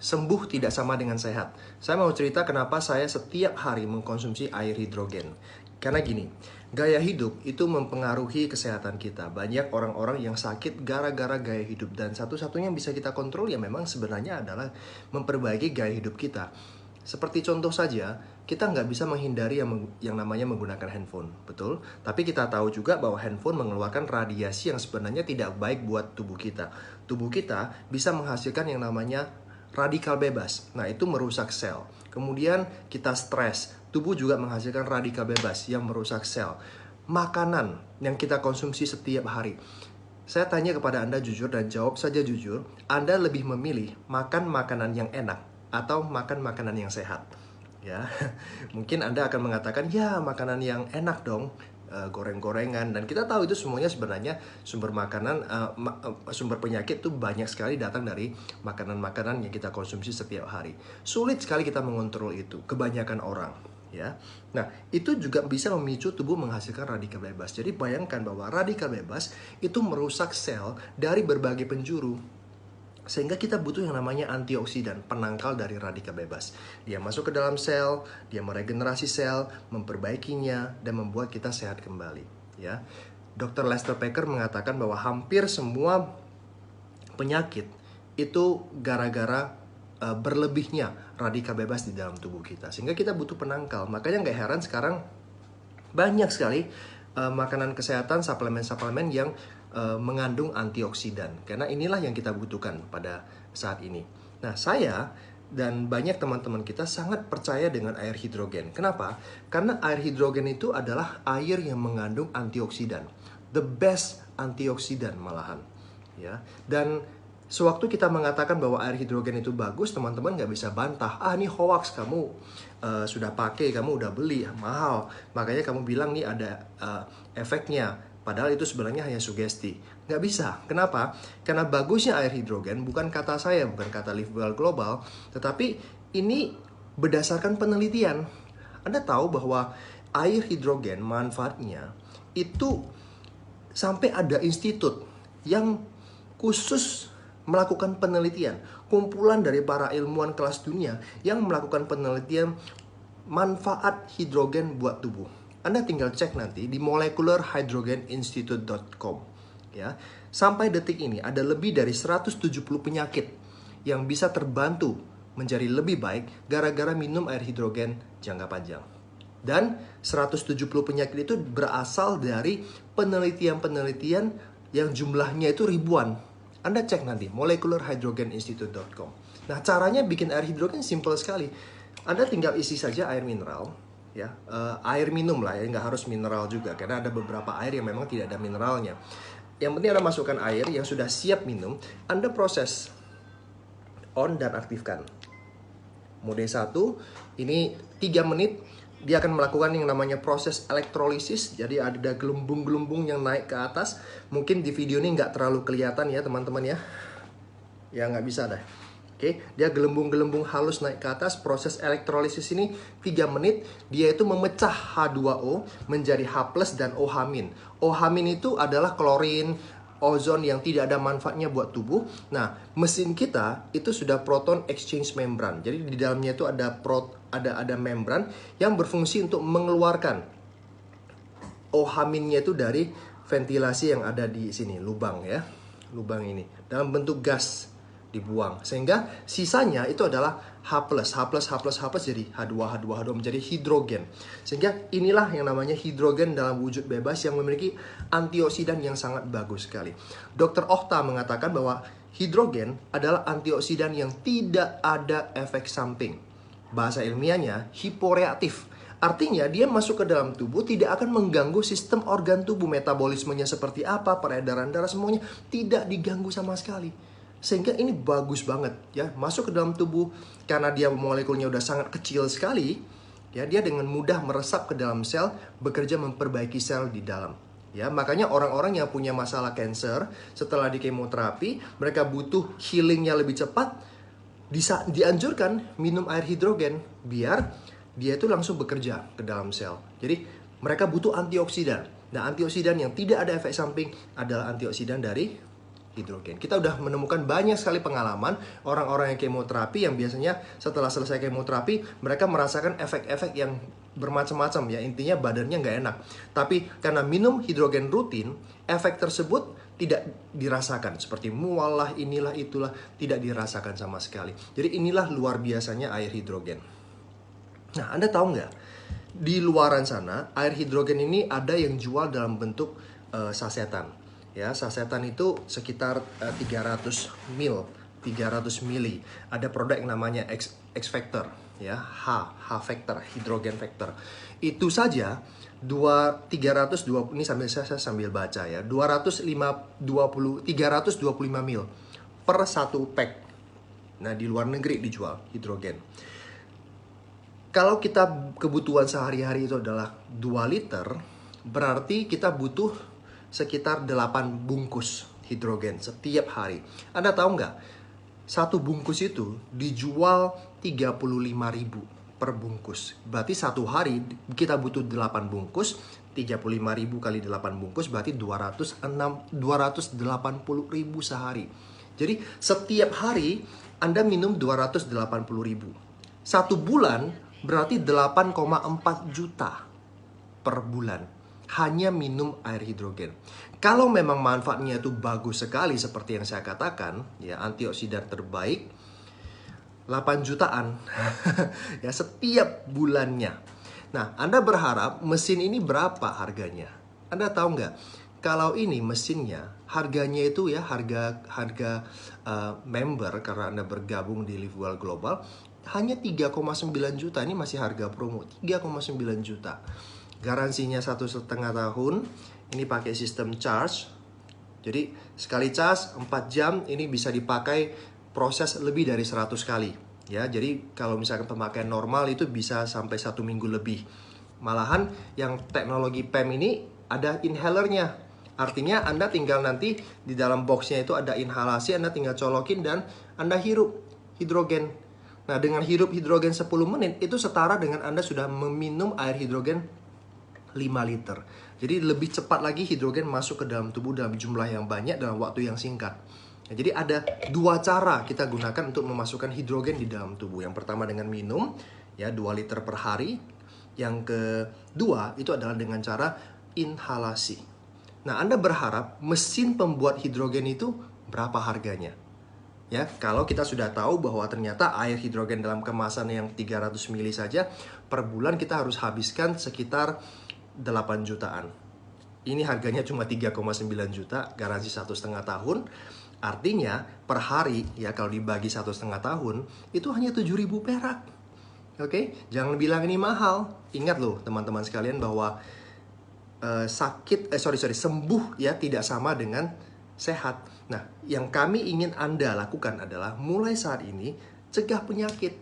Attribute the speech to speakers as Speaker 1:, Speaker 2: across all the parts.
Speaker 1: Sembuh tidak sama dengan sehat. Saya mau cerita kenapa saya setiap hari mengkonsumsi air hidrogen. Karena gini, gaya hidup itu mempengaruhi kesehatan kita. Banyak orang-orang yang sakit gara-gara gaya hidup. Dan satu-satunya yang bisa kita kontrol ya memang sebenarnya adalah memperbaiki gaya hidup kita. Seperti contoh saja, kita nggak bisa menghindari yang namanya menggunakan handphone, betul? Tapi kita tahu juga bahwa handphone mengeluarkan radiasi yang sebenarnya tidak baik buat tubuh kita. Tubuh kita bisa menghasilkan yang namanya radikal bebas. Nah, itu merusak sel. Kemudian kita stres. Tubuh juga menghasilkan radikal bebas yang merusak sel. Makanan yang kita konsumsi setiap hari. Saya tanya kepada Anda jujur dan jawab saja jujur. Anda lebih memilih makan makanan yang enak atau makan makanan yang sehat? Ya, mungkin Anda akan mengatakan, ya makanan yang enak dong, goreng-gorengan, dan kita tahu itu semuanya sebenarnya sumber makanan, sumber penyakit itu banyak sekali datang dari makanan-makanan yang kita konsumsi setiap hari. Sulit sekali kita mengontrol itu, kebanyakan orang. Ya, nah itu juga bisa memicu tubuh menghasilkan radikal bebas. Jadi bayangkan bahwa radikal bebas itu merusak sel dari berbagai penjuru. Sehingga kita butuh yang namanya antioksidan, penangkal dari radikal bebas. Dia masuk ke dalam sel, dia meregenerasi sel, memperbaikinya, dan membuat kita sehat kembali. Ya, Dr. Lester Packer mengatakan bahwa hampir semua penyakit itu gara-gara berlebihnya radikal bebas di dalam tubuh kita. Sehingga kita butuh penangkal. Makanya nggak heran sekarang banyak sekali makanan kesehatan, suplemen-suplemen yang mengandung antioksidan. Karena inilah yang kita butuhkan pada saat ini. Nah, saya dan banyak teman-teman kita sangat percaya dengan air hidrogen. Kenapa? Karena air hidrogen itu adalah air yang mengandung antioksidan. The best antioksidan malahan. Ya. Dan sewaktu kita mengatakan bahwa air hidrogen itu bagus, teman-teman nggak bisa bantah. Ah, ini hoax, kamu sudah pakai, kamu udah beli, mahal. Makanya kamu bilang nih ada efeknya. Padahal itu sebenarnya hanya sugesti. Nggak bisa. Kenapa? Karena bagusnya air hidrogen bukan kata saya, bukan kata Live Well Global, tetapi ini berdasarkan penelitian. Anda tahu bahwa air hidrogen manfaatnya itu sampai ada institut yang khusus melakukan penelitian, kumpulan dari para ilmuwan kelas dunia yang melakukan penelitian manfaat hidrogen buat tubuh. Anda tinggal cek nanti di molecularhydrogeninstitute.com. Ya, sampai detik ini ada lebih dari 170 penyakit yang bisa terbantu menjadi lebih baik gara-gara minum air hidrogen jangka panjang. Dan 170 penyakit itu berasal dari penelitian-penelitian yang jumlahnya itu ribuan. Anda cek nanti molecularhydrogeninstitute.com. Nah, caranya bikin air hidrogen simple sekali. Anda tinggal isi saja air mineral, ya, air minum lah ya, nggak harus mineral juga karena ada beberapa air yang memang tidak ada mineralnya. Yang penting Anda masukkan air yang sudah siap minum, Anda proses on dan aktifkan. Mode 1 ini 3 menit. Dia akan melakukan yang namanya proses elektrolisis. Jadi ada gelembung-gelembung yang naik ke atas. Mungkin di video ini nggak terlalu kelihatan ya teman-teman ya. Ya nggak bisa dah. Oke, dia gelembung-gelembung halus naik ke atas. Proses elektrolisis ini 3 menit. Dia itu memecah H2O menjadi H+ dan OH-. OH- itu adalah klorin, ozon yang tidak ada manfaatnya buat tubuh. Nah, mesin kita itu sudah proton exchange membrane. Jadi di dalamnya itu ada membran yang berfungsi untuk mengeluarkan OH-nya itu dari ventilasi yang ada di sini, lubang ya. Lubang ini dalam bentuk gas dibuang. Sehingga sisanya itu adalah H+, jadi H2 menjadi hidrogen. Sehingga inilah yang namanya hidrogen dalam wujud bebas yang memiliki antioksidan yang sangat bagus sekali. Dr. Ohta mengatakan bahwa hidrogen adalah antioksidan yang tidak ada efek samping. Bahasa ilmiahnya hiporeaktif. Artinya dia masuk ke dalam tubuh tidak akan mengganggu sistem organ tubuh, metabolismenya seperti apa, peredaran darah semuanya tidak diganggu sama sekali. Sehingga ini bagus banget ya, masuk ke dalam tubuh karena dia molekulnya udah sangat kecil sekali ya, dia dengan mudah meresap ke dalam sel, bekerja memperbaiki sel di dalam. Ya, makanya orang-orang yang punya masalah cancer setelah di kemoterapi, mereka butuh healingnya lebih cepat, dianjurkan minum air hidrogen biar dia itu langsung bekerja ke dalam sel. Jadi mereka butuh antioksidan. Nah, antioksidan yang tidak ada efek samping adalah antioksidan dari hidrogen. Kita udah menemukan banyak sekali pengalaman orang-orang yang kemoterapi yang biasanya setelah selesai kemoterapi mereka merasakan efek-efek yang bermacam-macam ya, intinya badannya nggak enak. Tapi karena minum hidrogen rutin, efek tersebut tidak dirasakan, seperti mual lah, inilah itulah, tidak dirasakan sama sekali. Jadi inilah luar biasanya air hidrogen. Nah, Anda tahu nggak, di luaran sana air hidrogen ini ada yang jual dalam bentuk sasetan. Ya, sasetan itu sekitar 300 mili. Ada produk yang namanya X Factor, ya, H Factor, hidrogen factor. Itu saja 320, ini saya sambil baca ya, 325 mil per satu pack. Nah, di luar negeri dijual hidrogen. Kalau kita kebutuhan sehari-hari itu adalah 2 liter, berarti kita butuh sekitar 8 bungkus hidrogen setiap hari. Anda tahu nggak? Satu bungkus itu dijual 35.000 per bungkus. Berarti satu hari kita butuh 8 bungkus, 35.000 kali 8 bungkus berarti 280.000 sehari. Jadi setiap hari Anda minum 280.000. Satu bulan berarti 8,4 juta per bulan hanya minum air hidrogen. Kalau memang manfaatnya itu bagus sekali seperti yang saya katakan, ya, antioksidan terbaik, 8 jutaan ya setiap bulannya. Nah, Anda berharap mesin ini berapa harganya? Anda tahu nggak? Kalau ini mesinnya harganya itu ya harga member karena Anda bergabung di Live Well Global hanya 3,9 juta. Ini masih harga promo 3,9 juta. Garansinya 1,5 tahun. Ini pakai sistem charge. Jadi sekali charge 4 jam ini bisa dipakai proses lebih dari 100 kali. Ya, jadi kalau misalkan pemakaian normal itu bisa sampai 1 minggu lebih. Malahan yang teknologi PEM ini ada inhalernya. Artinya Anda tinggal nanti di dalam boxnya itu ada inhalasi, Anda tinggal colokin dan Anda hirup hidrogen. Nah, dengan hirup hidrogen 10 menit, itu setara dengan Anda sudah meminum air hidrogen 5 liter. Jadi lebih cepat lagi hidrogen masuk ke dalam tubuh dalam jumlah yang banyak dalam waktu yang singkat. Nah, jadi ada 2 cara kita gunakan untuk memasukkan hidrogen di dalam tubuh. Yang pertama dengan minum, ya 2 liter per hari. Yang kedua itu adalah dengan cara inhalasi. Nah, Anda berharap mesin pembuat hidrogen itu berapa harganya? Ya, kalau kita sudah tahu bahwa ternyata air hidrogen dalam kemasan yang 300 mili saja per bulan kita harus habiskan sekitar 8 jutaan. Ini harganya cuma 3,9 juta, garansi 1,5 tahun. Artinya per hari ya kalau dibagi 1,5 tahun itu hanya 7.000 perak. Oke, jangan bilang ini mahal. Ingat loh teman-teman sekalian bahwa sembuh ya tidak sama dengan sehat. Nah, yang kami ingin Anda lakukan adalah mulai saat ini cegah penyakit.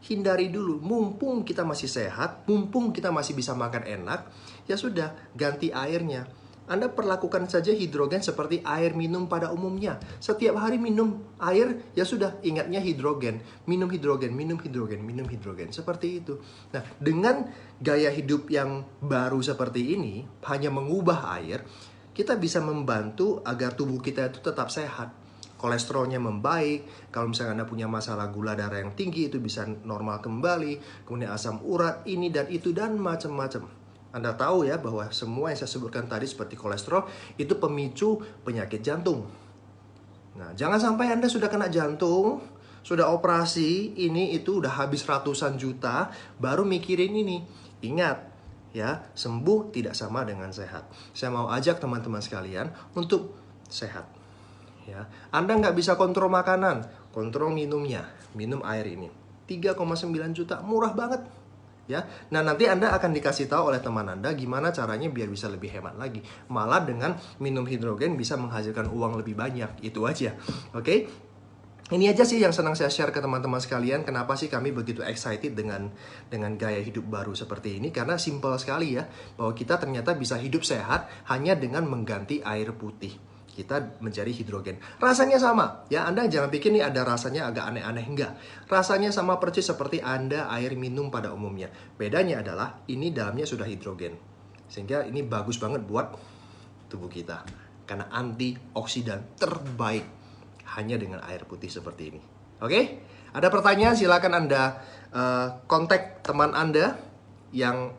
Speaker 1: Hindari dulu, mumpung kita masih sehat, mumpung kita masih bisa makan enak, ya sudah, ganti airnya. Anda perlakukan saja hidrogen seperti air minum pada umumnya. Setiap hari minum air, ya sudah, ingatnya hidrogen. Minum hidrogen, minum hidrogen, minum hidrogen. Seperti itu. Nah, dengan gaya hidup yang baru seperti ini, hanya mengubah air, kita bisa membantu agar tubuh kita itu tetap sehat. Kolesterolnya membaik, kalau misalnya Anda punya masalah gula darah yang tinggi itu bisa normal kembali, kemudian asam urat, ini dan itu dan macam-macam. Anda tahu ya bahwa semua yang saya sebutkan tadi seperti kolesterol itu pemicu penyakit jantung. Nah, jangan sampai Anda sudah kena jantung, sudah operasi, ini itu udah habis ratusan juta, baru mikirin ini. Ingat, ya, sembuh tidak sama dengan sehat. Saya mau ajak teman-teman sekalian untuk sehat. Ya, Anda nggak bisa kontrol makanan, kontrol minumnya. Minum air ini 3,9 juta, murah banget. Ya, nah nanti Anda akan dikasih tahu oleh teman Anda gimana caranya biar bisa lebih hemat lagi. Malah dengan minum hidrogen bisa menghasilkan uang lebih banyak. Itu aja. Oke? Ini aja sih yang senang saya share ke teman-teman sekalian. Kenapa sih kami begitu excited dengan gaya hidup baru seperti ini? Karena simple sekali ya, bahwa kita ternyata bisa hidup sehat hanya dengan mengganti air putih. Kita mencari hidrogen. Rasanya sama. Ya, Anda jangan pikir nih ada rasanya agak aneh-aneh. Enggak. Rasanya sama persis seperti Anda air minum pada umumnya. Bedanya adalah ini dalamnya sudah hidrogen. Sehingga ini bagus banget buat tubuh kita. Karena antioksidan terbaik hanya dengan air putih seperti ini. Oke? Ada pertanyaan silakan Anda kontak teman Anda yang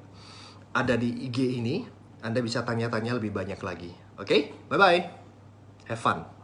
Speaker 1: ada di IG ini. Anda bisa tanya-tanya lebih banyak lagi. Oke? Bye-bye. Have fun.